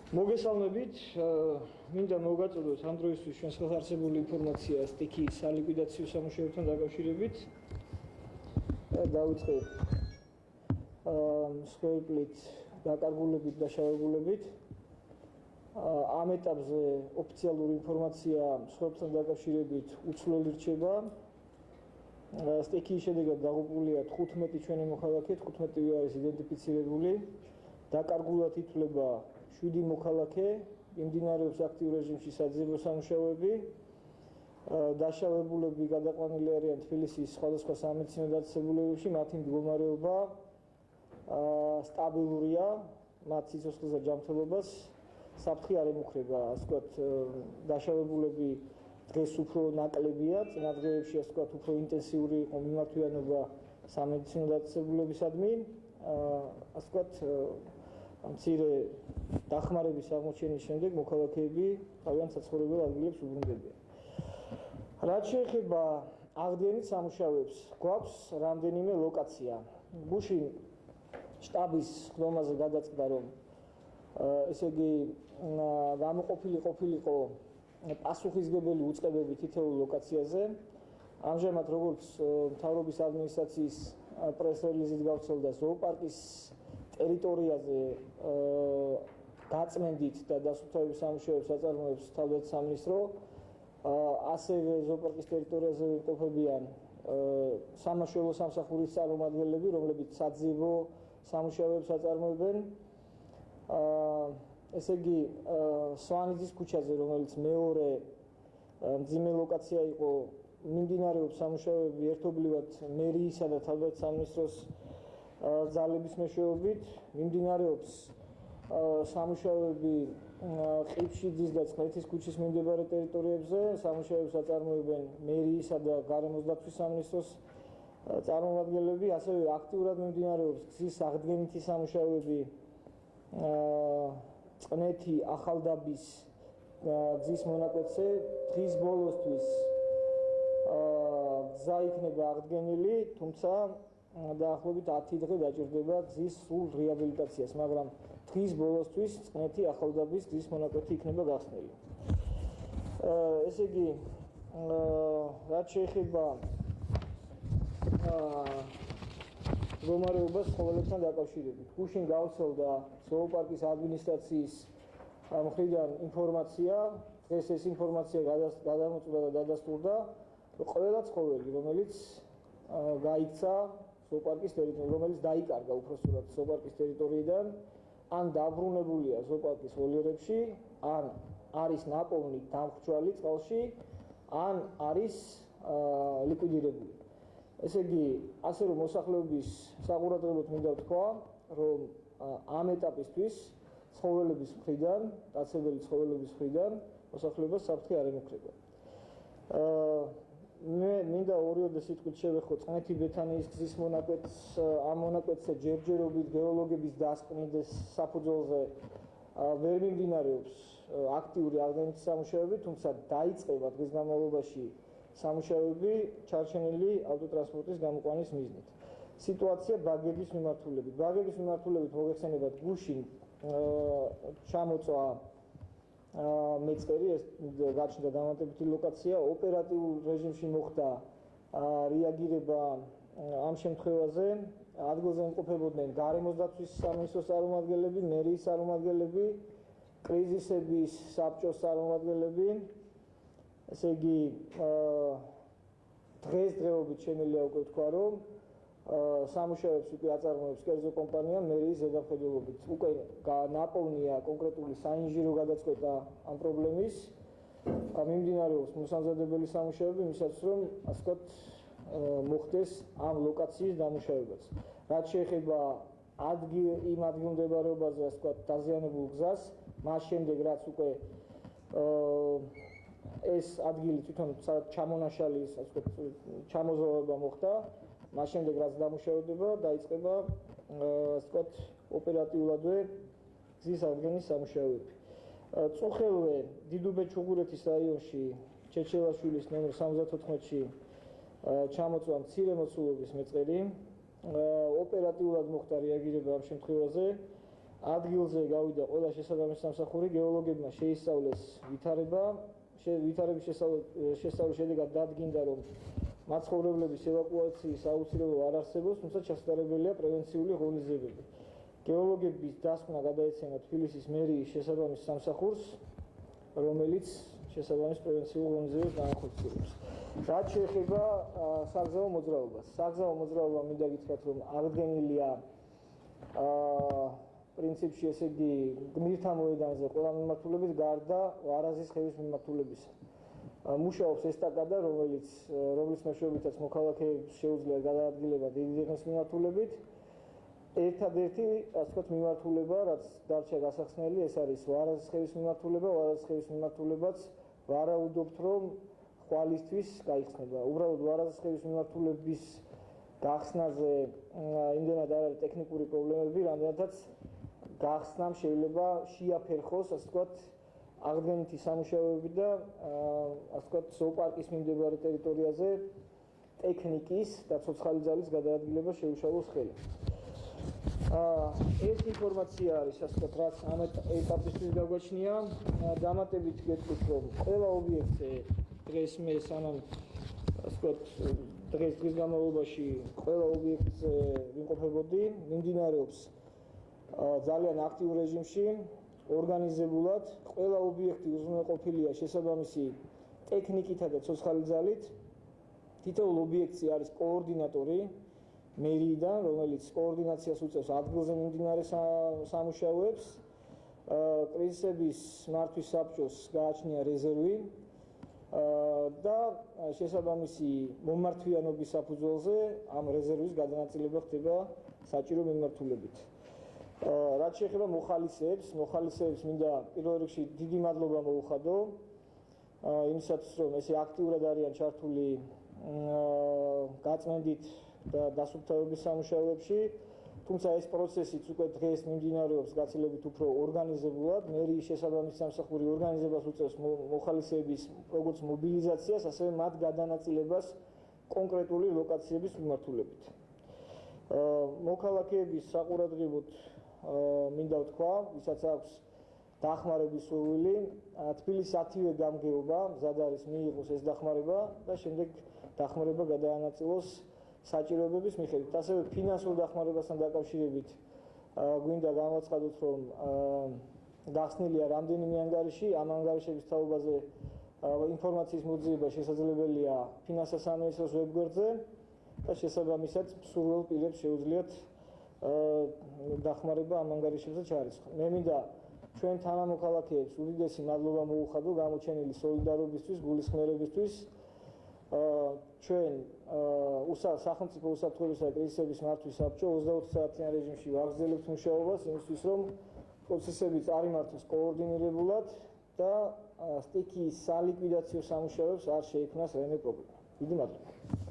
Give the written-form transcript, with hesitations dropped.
მოგესალმებით, მინდა მოვგაწოდოთ ამ დროისთვის ჩვენს ხელს არსებული ინფორმაცია სტიქიის სალიკვიდაციო სამუშაოებთან დაკავშირებით. დავიწყებ მსხვერპლით დაკარგულებით და შავებულებით. ამ ეტაპზე ოფიციალური ინფორმაცია მსხვერპლთან დაკავშირებით უცვლელი რჩება. სტიქიის შედეგად დაღუპულია 15 ჩვენი მოქალაქე, 15 არის იდენტიფიცირებული. დაკარგულად ითვლება 7 მოქალაქე, მიმდინარეობს აქტიურ რეჟიმში საძიებო სამუშაოები. დაშავებულები გადაყვანილი არიან თბილისის სხვადასხვა სამედიცინო დაწესებულებებში, მათი მდგომარეობა სტაბილურია, მათ სიცოცხლეს და ჯანმრთელობას საფრთხე არ ემუქრება, ასე ვთქვათ, დაშავებულები დღეს უფრო ნაკლებია, წინა დღეებში ასე ვთქვათ, უფრო ინტენსიური იყო მიმართვიანობა სამედიცინო დაწესებულებისადმი, ასე ვთქვათ, მცირე დახმარების აღმოჩენის შემდეგ მოქალაქეები თავიანთ საცხოვრებელ ადგილებს უბრუნდებიან. რაც შეეხება აღდგენით სამუშაოებს, გვაქვს რამდენიმე ლოკაცია. გუშინ შტაბის ხდომაზე გადაწყდა, რომ ესე იგი გამოყოფილი ყოფილიყო პასუხისგებელი უწყებები თითოეულ ლოკაციაზე. ამჟამად როგორც მთავრობის ადმინისტრაციის პრეს-რელიზით გავრცელდა, ზოოპარკის ტერიტორიაზე გაწმენდით და დასუფთავების სამუშაოებს აწარმოებს თავდაცვის სამინისტრო. ასევე ზოოპარკის ტერიტორიაზე იმყოფებიან სამაშველო სამსახურის წარმომადგენლები, რომლებიც საძიებო სამუშაოებს აწარმოებენ. ესე იგი, სვანიძის ქუჩაზე, რომელიც მეორე მძიმე ლოკაცია იყო, მიმდინარეობს სამუშაოები ერთობლივად მერიისა და თავდაცვის სამინისტროს ძალების მეშვეობით. მიმდინარეობს სამუშაოები ყიფშიძის და წყნეთის ქუჩის მიმდებარე ტერიტორიებზე. სამუშაოებს აწარმოებენ მერიისა და გარემოს დაცვის სამინისტროს წარმომადგენლები. ასევე აქტიურად მიმდინარეობს გზის აღდგენითი სამუშაოები წყნეთი ახალდაბის გზის მონაკვეთზე. დღის ბოლოსთვის გზა იქნება აღდგენილი, თუმცა დაახლოებით 10 დღე დაჭირდება გზის სრულ რეაბილიტაციას, მაგრამ დღის ბოლოსთვის წყნეთი ახალდაბის გზის მონაკვეთი იქნება გახსნილი. ესე იგი, რაც შეეხება მდგომარეობას ცხოველებთან დაკავშირებით, გუშინ გავრცელდა ზოოპარკის ადმინისტრაციის მხრიდან ინფორმაცია, დღეს ეს ინფორმაცია გადამოწვდა და დადასტურდა, რომ ყველა ცხოველი, რომელიც გაიქცა ზოოპარკის ტერიტორიიდან, რომელიც დაიკარგა უпроსტად ზოოპარკის ტერიტორიიდან, ან დაბრუნებულია ზოოპარკის ვოლიერებში, ან არის ნაპოვნი დამხრჩვალი წყალში, ან არის ლიკვიდირებული. ესე იგი, ასე რომ მოსახლეობის საყურადღებოდ მინდა ვთქვა, რომ ამ ეტაპისთვის ცხოველების მხრიდან, დაცებელი ცხოველების მხრიდან მოსახლეობას საფრთხე არ ემუქრება. მე მინდა ორიოდე სიტყვით შევეხო წყნეთი ბეთანიის გზის მონაკვეთს. ამ მონაკვეთზე ჯერჯერობით გეოლოგების დასკვნილის საფუძველზე ვერ მიმდინარეობს აქტიური აღდგენითი სამუშაოები, თუმცა დაიწყება დღის განმავლობაში სამუშაოები ჩარჩენილი ავტოტრანსპორტის გამოყვანის მიზნით. სიტუაცია ბაგების მიმართულებით. ბაგების მიმართულებით მოგეხსენებათ, გუშინ ჩამოწვა მეწყერი, ეს გაჩნდა დამატებითი ლოკაცია, ოპერატიულ რეჟიმში მოხდა რეაგირება ამ შემთხვევაზე. ადგილზე იმყოფებოდნენ გარემოს დაცვის სამინისტროს წარმომადგენლები, მერიის წარმომადგენლები, კრიზისების საბჭოს წარმომადგენლები. ესე იგი, დღესდღეობით შემიძლია უკვე ვთქვა, რომ სამუშაოებს უკვე აწარმოებს კერძო კომპანია მერიის ზედამხედველობით. უკვე ნაპოვნია კონკრეტული საინჟირო გადაწყვეტა ამ პრობლემის. მიმდინარეობს მოსამზადებელი სამუშაოები, იმისათვის რომ ასე ვთქვათ მოხდეს ამ ლოკაციის დამუშავებაც. რაც შეეხება იმ ადგილმდებარეობაზე, ასე ვთქვათ, დაზიანებულ გზას, მას შემდეგ რაც უკვე ეს ადგილი თვითონ ჩამონაშალის, ასე ვთქვათ, ჩამოზოვება მოხდა, მას შემდეგ რაც დამუშავდება, დაიწყება, ასე ვთქვათ, ოპერატიულადვე გზის აღდგენის სამუშაოები. წუხელვე დიდუბე-ჩუღურეთის რაიონში ჩეჩელაშვილის ნომერ 74-ში ჩამოწვა მცირე მოცულობის მეწყერი. ოპერატიულად მოხდა რეაგირება ამ შემთხვევაზე. ადგილზე გავიდა ყველა შესაბამის სამსახური, გეოლოგებმა შეისწავლეს ვითარების შესწავლის შედეგად დადგინდა, რომ მაცხოვრებლების ევაკუაციის აუცილებლობა არ არსებობს, თუმცა ჩასატარებელია პრევენციული ღონისძიებები. გეოლოგების დასკვნა გადაეცემა თბილისის მერიის შესაბამის სამსახურს, რომელიც შესაბამის პრევენციულ ღონისძიებებს განახორციელებს. რაც შეეხება საგზაო მოძრაობას. საგზაო მოძრაობა მინდა გითხრათ, რომ აღდგენილია პრინციპში, ესე იგი, გმირთა მოედანზე ყველა მიმართულებით გარდა ვარაზის ხევის მიმართულებისა. მუშაობს ესტაკადა, რომლის მეშვეობითაც მოქალაქეებს შეუძლიათ გადაადგილება დიდი მიმართულებით. ერთადერთი, ასე ვთქვათ, მიმართულება, რაც დარჩა გასახსნელი, ეს არის ვარაზის ხევის მიმართულება. ვარაზის ხევის მიმართულებაც ვარაუდობთ, რომ ხვალისთვის გაიხსნება. უბრალოდ ვარაზის ხევის მიმართულების გახსნაზე იმდენად არ არის ტექნიკური პრობლემები, რამდენადაც გახსნამ შეიძლება შეაფერხოს, ასე ვთქვათ, აღდგენითი სამუშაოები და ასე ვთქვათ, ზოოპარკის მიმდებარე ტერიტორიაზე ტექნიკის და ცოცხალი ძალის გადაადგილება შეუშალოს ხელი. ეს ინფორმაცია არის, ასე ვთქვათ, რაც ამ ეტაპისთვის გაგვაჩნია. დამატებით გეტყვით, რომ ყველა ობიექტზე დღეს მე სანამ ასე ვთქვათ, დღის განმავლობაში ყველა ობიექტზე ვიმყოფებოდი, მიმდინარეობს ძალიან აქტიურ რეჟიმში, ორგანიზებულად, ყველა ობიექტი უზრუნველყოფილია შესაბამისი ტექნიკითა და ცოცხალი ძალით. თითოეულ ობიექტზე არის კოორდინატორი მერიიდან, რომელიც კოორდინაციას უწევს ადგილზე მიმდინარე სამუშაოებს. კრიზისების მართვის საბჭოს გააჩნია რეზერვი და შესაბამისი მომართვიანობის საფუძველზე ამ რეზერვის გადანაწილება ხდება საჭირო მიმართულებით. რაც შეეხება მოხალისეებს მინდა პირველ რიგში დიდი მადლობა მოუხადო იმისათვის, რომ ესე აქტიურად არიან ჩართული გაწმენდით და დასუფთავების სამუშაოებში, თუმცა ეს პროცესიც უკვე დღეს მიმდინარეობს გაცილებით უფრო ორგანიზებულად. მერიის შესაბამის სამსახური ორგანიზებას უწევს მოხალისეების როგორც მობილიზაციას, ასევე მათ გადანაწილებას კონკრეტული ლოკაციების მიმართულებით. მოქალაქეების საყურადღებოდ მინდა ვთქვა, ვისაც აქვს დახმარების სურვილი, თბილისის 10-ვე გამგეობა მზად არის მიიღოს ეს დახმარება და შემდეგ დახმარება გადაანაწილოს საჭიროებების მიხედვით. ასევე ფინანსურ დახმარებასთან დაკავშირებით გვინდა განვაცხადოთ, რომ გახსნილია რამდენიმე ანგარიში, ამ ანგარიშების თაობაზე ინფორმაციის მოძიება შესაძლებელია ფინანსთა სამინისტროს ვებგვერდზე და შესაბამისად მსურველ პირებს შეუძლიათ დახმარება ამ ანგარიშებზე ჩარიცხონ. მე მინდა ჩვენ თანამოქალაქეებს უდიდესი მადლობა მოუხადო გამოჩენილი სოლიდარობისთვის, გულისხმიერებისთვის. ჩვენ სახელმწიფო უსაფრთხოებისა და კრიზისების მართვის საბჭო 24 საათიან რეჟიმში ვაგრძელებთ მუშაობას იმისთვის, რომ პროცესები წარიმართოს კოორდინირებულად და სტიქიის სალიკვიდაციო სამუშაოებს არ შეიქმნას რაიმე პრობლემა. დიდი მადლობა.